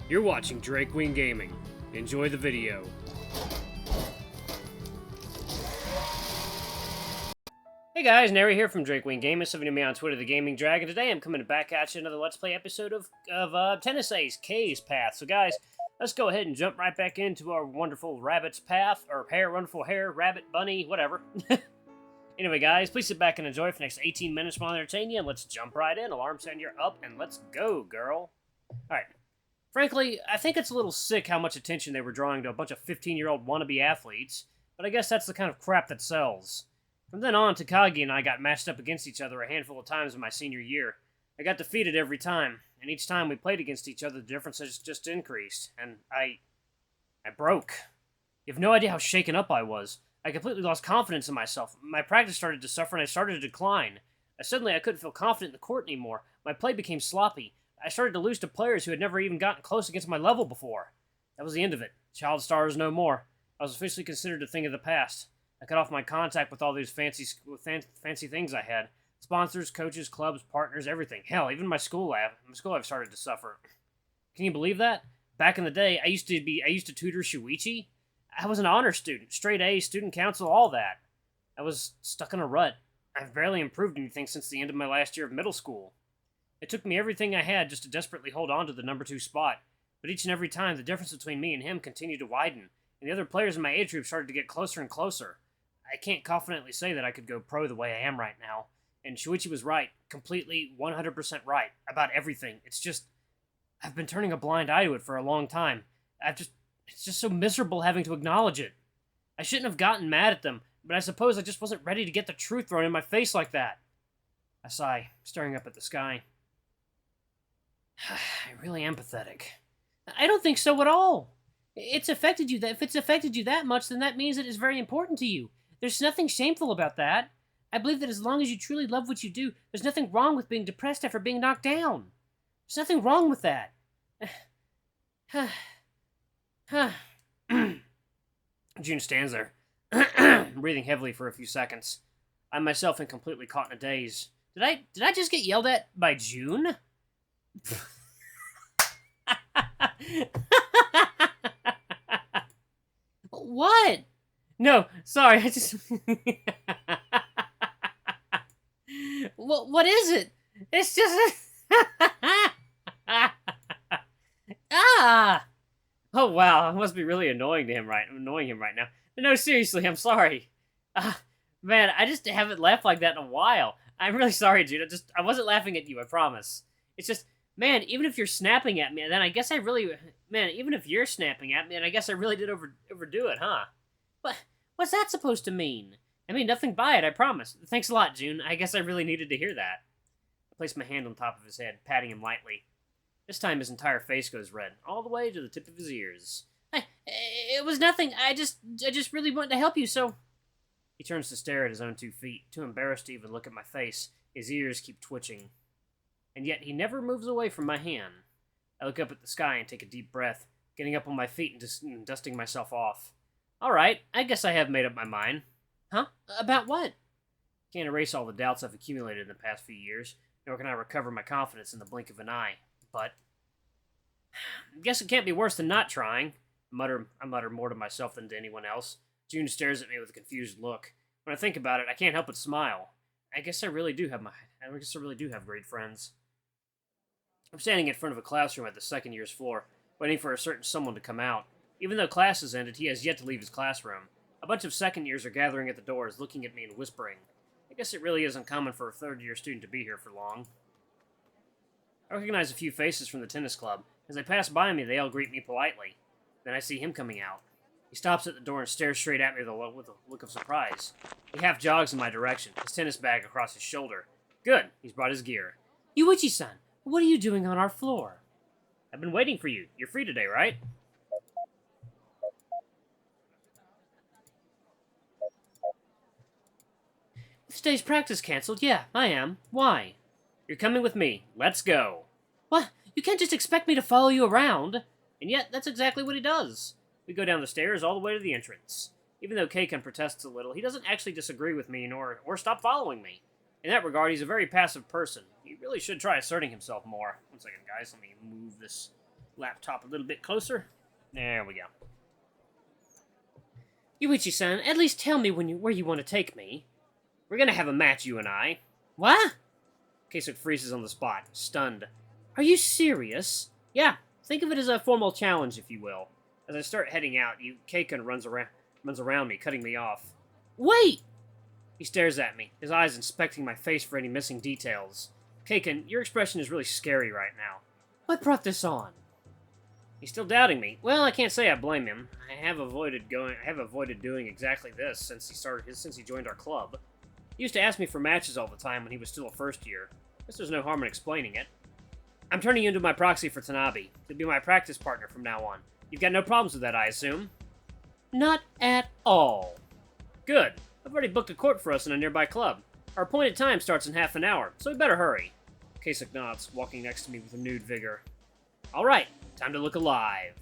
You're watching Kei-kun Gaming. Enjoy the video. Hey guys, Nary here from Kei-kun Gaming, some of you me on Twitter, The Gaming Dragon. Today I'm coming back at you another Let's Play episode of Tennis Ace, Kei's Path. So guys, let's go ahead and jump right back into our wonderful rabbit's path, or hair, wonderful hair, rabbit, bunny, whatever. Anyway guys, please sit back and enjoy for the next 18 minutes while I entertain you, and let's jump right in. Alarm sound, you're up, and let's go, girl. Alright. Frankly, I think it's a little sick how much attention they were drawing to a bunch of 15-year-old wannabe athletes, but I guess that's the kind of crap that sells. From then on, Takagi and I got matched up against each other a handful of times in my senior year. I got defeated every time, and each time we played against each other, the differences just increased, and I broke. You have no idea how shaken up I was. I completely lost confidence in myself. My practice started to suffer, and I started to decline. Suddenly, I couldn't feel confident in the court anymore. My play became sloppy. I started to lose to players who had never even gotten close against my level before. That was the end of it. Child stars no more. I was officially considered a thing of the past. I cut off my contact with all these fancy things I had. Sponsors, coaches, clubs, partners, everything. Hell, even my school life started to suffer. Can you believe that? Back in the day, I used to tutor Shuichi. I was an honor student, straight A's, student council, all that. I was stuck in a rut. I've barely improved anything since the end of my last year of middle school. It took me everything I had just to desperately hold on to the number 2 spot, but each and every time the difference between me and him continued to widen, and the other players in my age group started to get closer and closer. I can't confidently say that I could go pro the way I am right now, and Shuichi was right, completely 100% right, about everything. It's just, I've been turning a blind eye to it for a long time. It's just so miserable having to acknowledge it. I shouldn't have gotten mad at them, but I suppose I just wasn't ready to get the truth thrown in my face like that. I sigh, staring up at the sky. I really am pathetic. I don't think so at all. If it's affected you that much, then that means it is very important to you. There's nothing shameful about that. I believe that as long as you truly love what you do, there's nothing wrong with being depressed after being knocked down. There's nothing wrong with that. June stands there, breathing heavily for a few seconds. I myself am completely caught in a daze. Did I just get yelled at by June? What? No, sorry, I just... What is it? It's just... Ah! Oh, wow, I must be really annoying him right now. No, seriously, I'm sorry. Man, I just haven't laughed like that in a while. I'm really sorry, dude. I wasn't laughing at you, I promise. It's just, man, even if you're snapping at me, then I guess I really... Man, even if you're snapping at me, then I guess I really did overdo it, huh? What's that supposed to mean? I mean nothing by it, I promise. Thanks a lot, June. I guess I really needed to hear that. I placed my hand on top of his head, patting him lightly. This time his entire face goes red, all the way to the tip of his ears. It was nothing. I just really wanted to help you, so... He turns to stare at his own 2 feet, too embarrassed to even look at my face. His ears keep twitching. And yet he never moves away from my hand. I look up at the sky and take a deep breath, getting up on my feet and dusting myself off. Alright, I guess I have made up my mind. Huh? About what? Can't erase all the doubts I've accumulated in the past few years, nor can I recover my confidence in the blink of an eye. But... guess it can't be worse than not trying. I mutter more to myself than to anyone else. June stares at me with a confused look. When I think about it, I can't help but smile. I guess I really do have great friends. I'm standing in front of a classroom at the second year's floor, waiting for a certain someone to come out. Even though class has ended, he has yet to leave his classroom. A bunch of second years are gathering at the doors, looking at me and whispering. I guess it really isn't common for a third-year student to be here for long. I recognize a few faces from the tennis club. As they pass by me, they all greet me politely. Then I see him coming out. He stops at the door and stares straight at me with a look of surprise. He half jogs in my direction, his tennis bag across his shoulder. Good, he's brought his gear. Yuichi-san, what are you doing on our floor? I've been waiting for you. You're free today, right? If today's practice canceled, yeah, I am. Why? You're coming with me. Let's go. What? You can't just expect me to follow you around. And yet, that's exactly what he does. We go down the stairs all the way to the entrance. Even though Kei-kun protests a little, he doesn't actually disagree with me or stop following me. In that regard, he's a very passive person. He really should try asserting himself more. One second, guys. Let me move this laptop a little bit closer. There we go. Yuichi-san, at least tell me where you want to take me. We're gonna have a match, you and I. What? Keisuke freezes on the spot, stunned. Are you serious? Yeah, think of it as a formal challenge, if you will. As I start heading out, Kei-kun runs around me, cutting me off. Wait! He stares at me, his eyes inspecting my face for any missing details. Kei-kun, your expression is really scary right now. What brought this on? He's still doubting me. Well, I can't say I blame him. I have avoided doing exactly this since he joined our club. He used to ask me for matches all the time when he was still a first year. Guess there's no harm in explaining it. I'm turning you into my proxy for Tanabe. You'll be my practice partner from now on. You've got no problems with that, I assume? Not at all. Good. I've already booked a court for us in a nearby club. Our appointed time starts in half an hour, so we better hurry. Keisuke nods, walking next to me with renewed vigor. All right, time to look alive.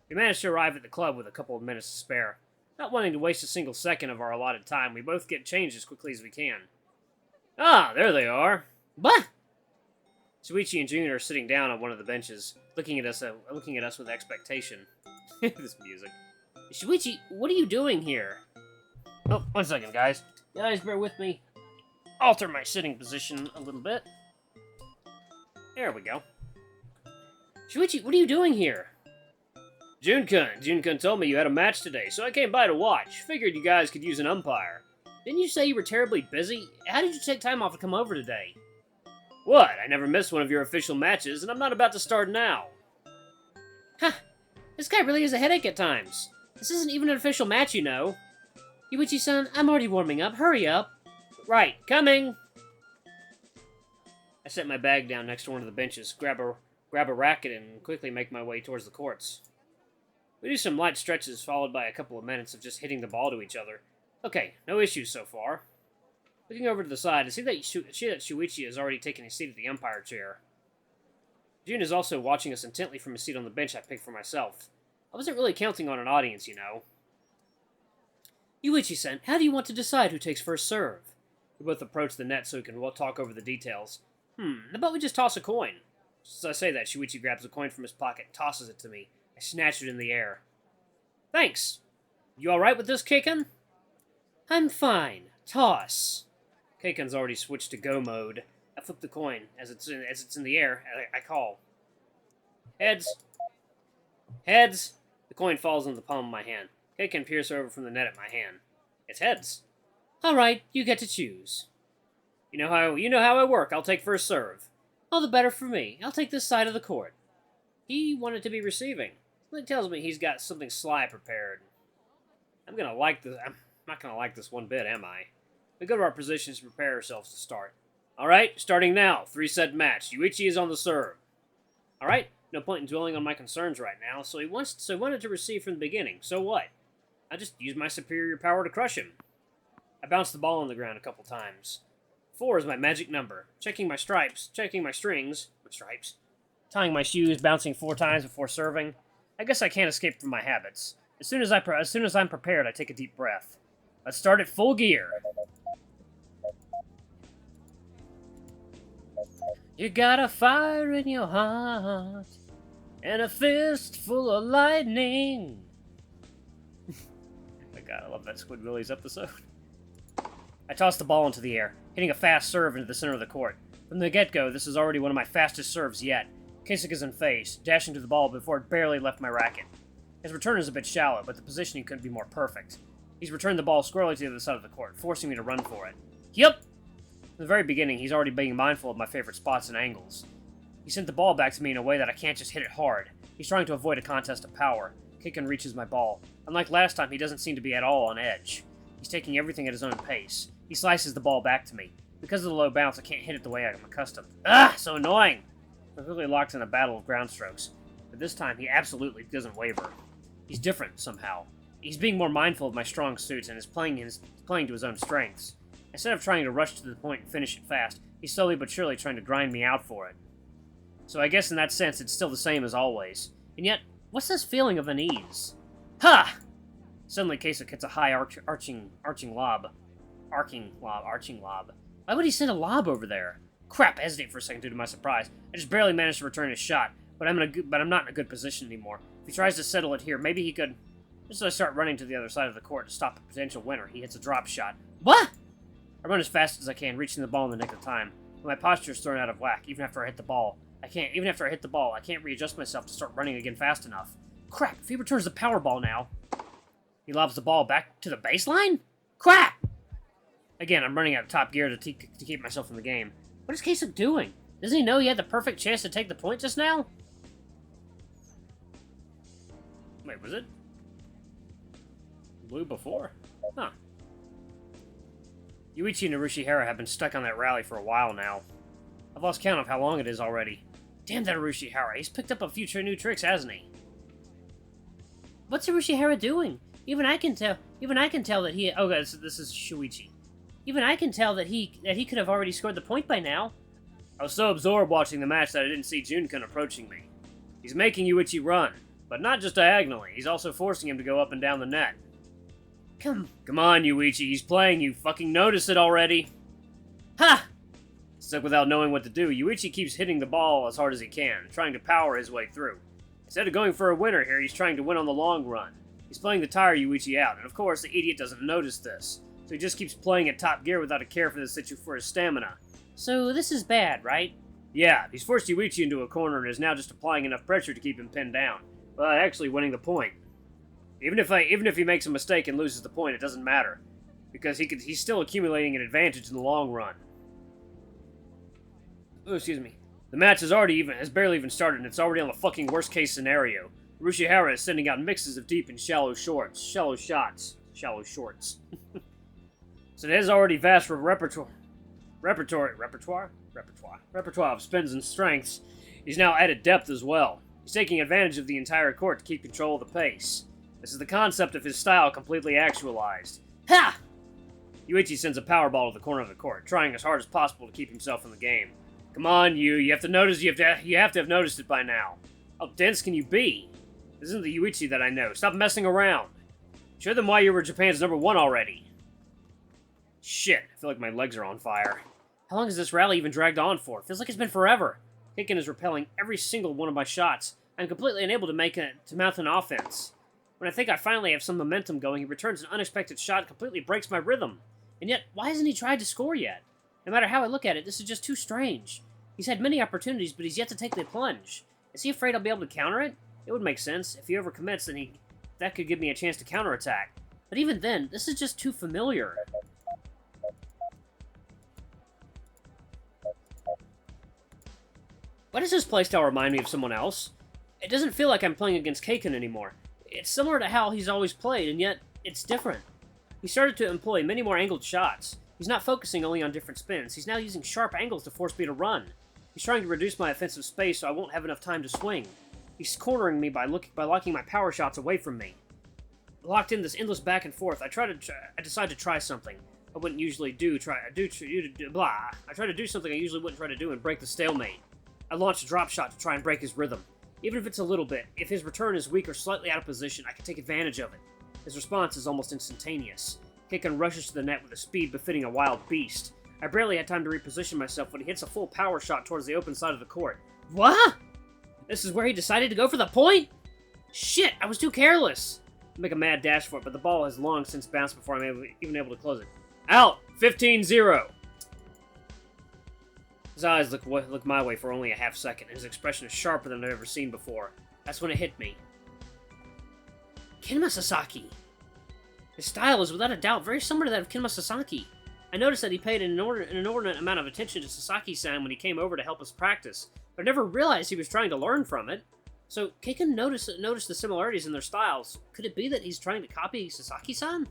We managed to arrive at the club with a couple of minutes to spare. Not wanting to waste a single second of our allotted time, we both get changed as quickly as we can. Ah, there they are. What? Shuichi and Jun are sitting down on one of the benches, looking at us with expectation. This music. Shuichi, what are you doing here? Oh, 1 second, guys. Guys, bear with me. Alter my sitting position a little bit. There we go. Shuichi, what are you doing here? Jun-kun told me you had a match today, so I came by to watch. Figured you guys could use an umpire. Didn't you say you were terribly busy? How did you take time off to come over today? What? I never missed one of your official matches, and I'm not about to start now. Huh. This guy really has a headache at times. This isn't even an official match, you know. Yuichi-san, I'm already warming up. Hurry up. Right, coming! I set my bag down next to one of the benches, grab a racket, and quickly make my way towards the courts. We do some light stretches, followed by a couple of minutes of just hitting the ball to each other. Okay, no issues so far. Looking over to the side, I see that Shuichi has already taken a seat at the umpire chair. Jun is also watching us intently from a seat on the bench I picked for myself. I wasn't really counting on an audience, you know. Yuichi-san, how do you want to decide who takes first serve? We both approach the net so we can talk over the details. How about we just toss a coin? Just as I say that, Shuichi grabs a coin from his pocket and tosses it to me. I snatch it in the air. Thanks. You alright with this, Kei-kun? I'm fine. Toss. Kei-kun's already switched to go mode. I flip the coin. As it's in the air, I call. Heads. Heads. The coin falls in the palm of my hand. Kei-kun peers over from the net at my hand. It's heads. Alright, you get to choose. You know how I work. I'll take first serve. All the better for me. I'll take this side of the court. He wanted to be receiving. Something tells me he's got something sly prepared. I'm not gonna like this one bit, am I? We go to our positions to prepare ourselves to start. Alright, starting now. 3-set match. Yuichi is on the serve. Alright, no point in dwelling on my concerns right now, so he wanted to receive from the beginning. So what? I just used my superior power to crush him. I bounced the ball on the ground a couple times. 4 is my magic number. Checking my stripes, checking my strings, tying my shoes, bouncing 4 times before serving. I guess I can't escape from my habits. As soon as I'm prepared, I take a deep breath. Let's start at full gear. You got a fire in your heart and a fist full of lightning. Oh my god, I love that Squidbillies episode. I toss the ball into the air, hitting a fast serve into the center of the court. From the get-go, this is already one of my fastest serves yet. Keisuke is in phase, dashing to the ball before it barely left my racket. His return is a bit shallow, but the positioning couldn't be more perfect. He's returned the ball squarely to the other side of the court, forcing me to run for it. Yep! From the very beginning, he's already being mindful of my favorite spots and angles. He sent the ball back to me in a way that I can't just hit it hard. He's trying to avoid a contest of power. Kei-kun reaches my ball. Unlike last time, he doesn't seem to be at all on edge. He's taking everything at his own pace. He slices the ball back to me. Because of the low bounce, I can't hit it the way I'm accustomed. Ah, so annoying! We're really locked in a battle of ground strokes. But this time, he absolutely doesn't waver. He's different, somehow. He's being more mindful of my strong suits and is playing to his own strengths. Instead of trying to rush to the point and finish it fast, he's slowly but surely trying to grind me out for it. So I guess in that sense, it's still the same as always. And yet, what's this feeling of unease? Ha! Suddenly, Keisuke hits a high arching lob. Why would he send a lob over there? Crap, I hesitate for a second due to my surprise. I just barely managed to return his shot. but I'm not in a good position anymore. If he tries to settle it here, maybe he could... Just as I start running to the other side of the court to stop a potential winner, he hits a drop shot. What? I run as fast as I can, reaching the ball in the nick of time. But my posture is thrown out of whack, even after I hit the ball. I can't readjust myself to start running again fast enough. Crap, if he returns the power ball now... He lobs the ball back to the baseline? Crap! Again, I'm running out of top gear to keep myself in the game. What is Kei-kun doing? Doesn't he know he had the perfect chance to take the point just now? Wait, was it blue before? Huh. Yuichi and Urushihara have been stuck on that rally for a while now. I've lost count of how long it is already. Damn that Urushihara, he's picked up a few new tricks, hasn't he? What's Urushihara doing? Even I can tell that he... Oh, this is Shuichi. Even I can tell that he could have already scored the point by now. I was so absorbed watching the match that I didn't see Jun-kun approaching me. He's making Yuichi run, but not just diagonally. He's also forcing him to go up and down the net. Come on, Yuichi. He's playing. You fucking notice it already. Ha! Stuck without knowing what to do, Yuichi keeps hitting the ball as hard as he can, trying to power his way through. Instead of going for a winner here, he's trying to win on the long run. He's playing to tire Yuichi out, and of course, the idiot doesn't notice this. So he just keeps playing at top gear without a care for his stamina. So this is bad, right? Yeah, he's forced Yuichi into a corner and is now just applying enough pressure to keep him pinned down, but actually winning the point. Even if he makes a mistake and loses the point, it doesn't matter, because he's still accumulating an advantage in the long run. Oh, excuse me. The match has barely even started, and it's already on the fucking worst case scenario. Urushihara is sending out mixes of deep and shallow shots. So it has already vast repertoire of spins and strengths. He's now added depth as well. He's taking advantage of the entire court to keep control of the pace. This is the concept of his style completely actualized. Ha! Yuichi sends a power ball to the corner of the court, trying as hard as possible to keep himself in the game. Come on, you have to notice. You have to have noticed it by now. How dense can you be? This isn't the Yuichi that I know. Stop messing around. Show them why you were Japan's #1 already. Shit, I feel like my legs are on fire. How long has this rally even dragged on for? Feels like it's been forever. Kei-kun is repelling every single one of my shots. I'm completely unable to mount an offense. When I think I finally have some momentum going, he returns an unexpected shot and completely breaks my rhythm. And yet, why hasn't he tried to score yet? No matter how I look at it, this is just too strange. He's had many opportunities, but he's yet to take the plunge. Is he afraid I'll be able to counter it? It would make sense. If he overcommits, then that could give me a chance to counterattack. But even then, this is just too familiar. Why does this playstyle remind me of someone else? It doesn't feel like I'm playing against Kei-kun anymore. It's similar to how he's always played, and yet it's different. He started to employ many more angled shots. He's not focusing only on different spins. He's now using sharp angles to force me to run. He's trying to reduce my offensive space so I won't have enough time to swing. He's cornering me by locking my power shots away from me. Locked in this endless back and forth, I decide to try something I wouldn't usually do. I try to do something I usually wouldn't try to do and break the stalemate. I launch a drop shot to try and break his rhythm. Even if it's a little bit, if his return is weak or slightly out of position, I can take advantage of it. His response is almost instantaneous. Kei-kun rushes to the net with a speed befitting a wild beast. I barely had time to reposition myself when he hits a full power shot towards the open side of the court. What? This is where he decided to go for the point? Shit, I was too careless. I make a mad dash for it, but the ball has long since bounced before I'm even able to close it. Out! 15-0! His eyes look my way for only a half second, and his expression is sharper than I've ever seen before. That's when it hit me. Kinma Sasaki! His style is without a doubt very similar to that of Kinma Sasaki. I noticed that he paid an inordinate amount of attention to Sasaki-san when he came over to help us practice, but I never realized he was trying to learn from it. So, Kei-kun noticed the similarities in their styles. Could it be that he's trying to copy Sasaki-san?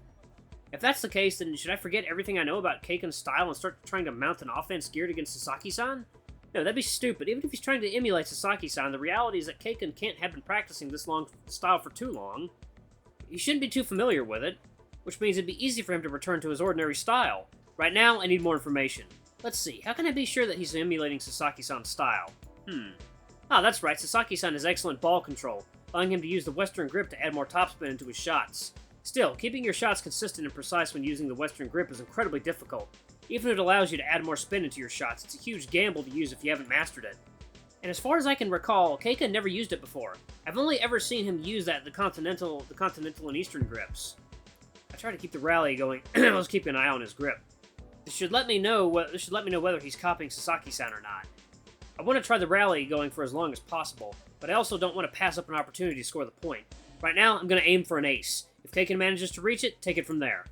If that's the case, then should I forget everything I know about Kei-kun's style and start trying to mount an offense geared against Sasaki-san? No, that'd be stupid. Even if he's trying to emulate Sasaki-san, the reality is that Kei-kun can't have been practicing this style for too long. He shouldn't be too familiar with it, which means it'd be easy for him to return to his ordinary style. Right now, I need more information. Let's see, how can I be sure that he's emulating Sasaki-san's style? Ah, that's right, Sasaki-san has excellent ball control, allowing him to use the Western grip to add more topspin into his shots. Still, keeping your shots consistent and precise when using the Western grip is incredibly difficult. Even if it allows you to add more spin into your shots, it's a huge gamble to use if you haven't mastered it. And as far as I can recall, Kei-kun never used it before. I've only ever seen him use the continental and eastern grips. I try to keep the rally going. I was keeping an eye on his grip. This should let me know whether he's copying Sasaki-san or not. I want to try the rally going for as long as possible, but I also don't want to pass up an opportunity to score the point. Right now, I'm going to aim for an ace. If Kei-kun manages to reach it, take it from there.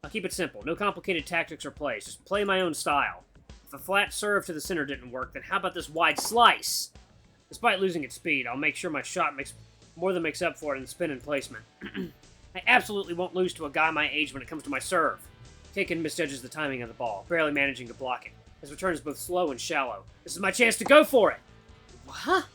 I'll keep it simple. No complicated tactics or plays. Just play my own style. If a flat serve to the center didn't work, then how about this wide slice? Despite losing its speed, I'll make sure my shot more than makes up for it in spin and placement. I absolutely won't lose to a guy my age when it comes to my serve. Kei-kun misjudges the timing of the ball, barely managing to block it. His return is both slow and shallow. This is my chance to go for it! What?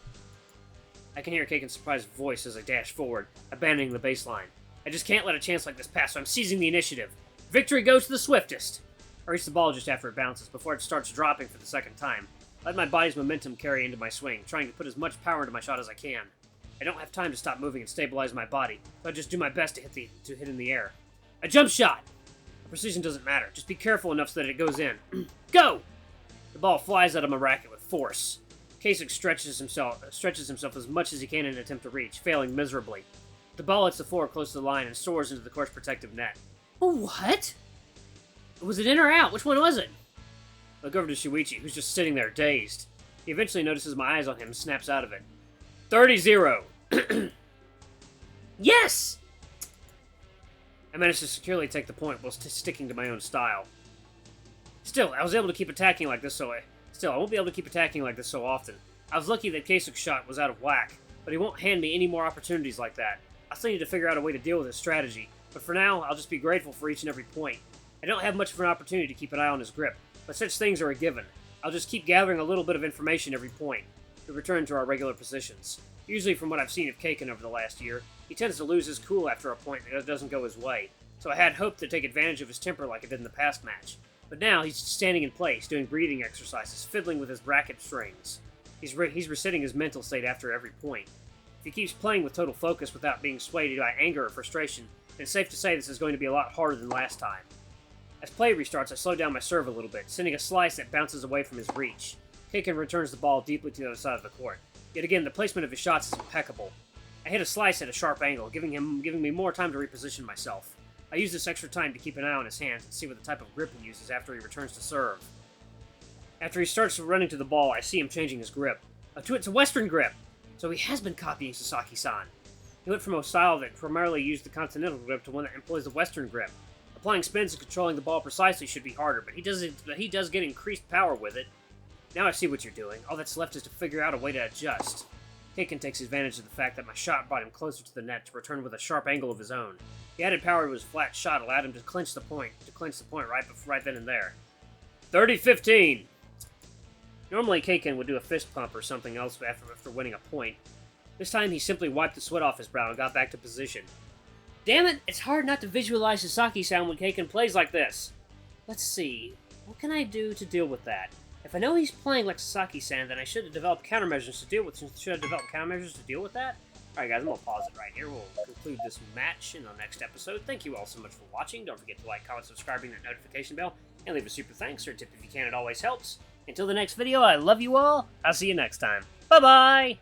I can hear Kei-kun's surprised voice as I dash forward, abandoning the baseline. I just can't let a chance like this pass, so I'm seizing the initiative. Victory goes to the swiftest! I reach the ball just after it bounces, before it starts dropping for the second time. Let my body's momentum carry into my swing, trying to put as much power into my shot as I can. I don't have time to stop moving and stabilize my body, so I just do my best to hit in the air. A jump shot! Precision doesn't matter. Just be careful enough so that it goes in. Go! The ball flies out of my racket with force. Kasich stretches himself as much as he can in an attempt to reach, failing miserably. The ball hits the floor close to the line and soars into the court's protective net. What? Was it in or out? Which one was it? I look over to Shuichi, who's just sitting there, dazed. He eventually notices my eyes on him and snaps out of it. 30-0! Yes! I managed to securely take the point while sticking to my own style. Still, I was able to keep attacking like this I won't be able to keep attacking like this so often. I was lucky that Keisik's shot was out of whack, but he won't hand me any more opportunities like that. I still need to figure out a way to deal with his strategy, but for now, I'll just be grateful for each and every point. I don't have much of an opportunity to keep an eye on his grip, but such things are a given. I'll just keep gathering a little bit of information every point. We return to our regular positions. Usually from what I've seen of Kei-kun over the last year, he tends to lose his cool after a point that doesn't go his way, so I had hoped to take advantage of his temper like I did in the past match. But now, he's standing in place, doing breathing exercises, fiddling with his racket strings. He's resetting his mental state after every point. If he keeps playing with total focus without being swayed by anger or frustration, then it's safe to say this is going to be a lot harder than last time. As play restarts, I slow down my serve a little bit, sending a slice that bounces away from his reach. Kei-kun returns the ball deeply to the other side of the court. Yet again, the placement of his shots is impeccable. I hit a slice at a sharp angle, giving me more time to reposition myself. I use this extra time to keep an eye on his hands and see what the type of grip he uses after he returns to serve. After he starts running to the ball, I see him changing his grip. It's a Western grip! So he has been copying Sasaki-san. He went from a style that primarily used the continental grip to one that employs the Western grip. Applying spins and controlling the ball precisely should be harder, but he does get increased power with it. Now I see what you're doing. All that's left is to figure out a way to adjust. Kei-kun takes advantage of the fact that my shot brought him closer to the net to return with a sharp angle of his own. The added power to his flat shot allowed him to clinch the point right then and there. 30-15! Normally Kei-kun would do a fist pump or something else after winning a point. This time he simply wiped the sweat off his brow and got back to position. Damn it, it's hard not to visualize Sasaki-san when Kei-kun plays like this. Let's see, what can I do to deal with that? If I know he's playing like Sasaki-san, then I should have developed countermeasures to deal with that? Alright guys, I'm gonna pause it right here. We'll conclude this match in the next episode. Thank you all so much for watching. Don't forget to like, comment, subscribe, ring that notification bell, and leave a super thanks or a tip if you can. It always helps. Until the next video, I love you all. I'll see you next time. Bye-bye!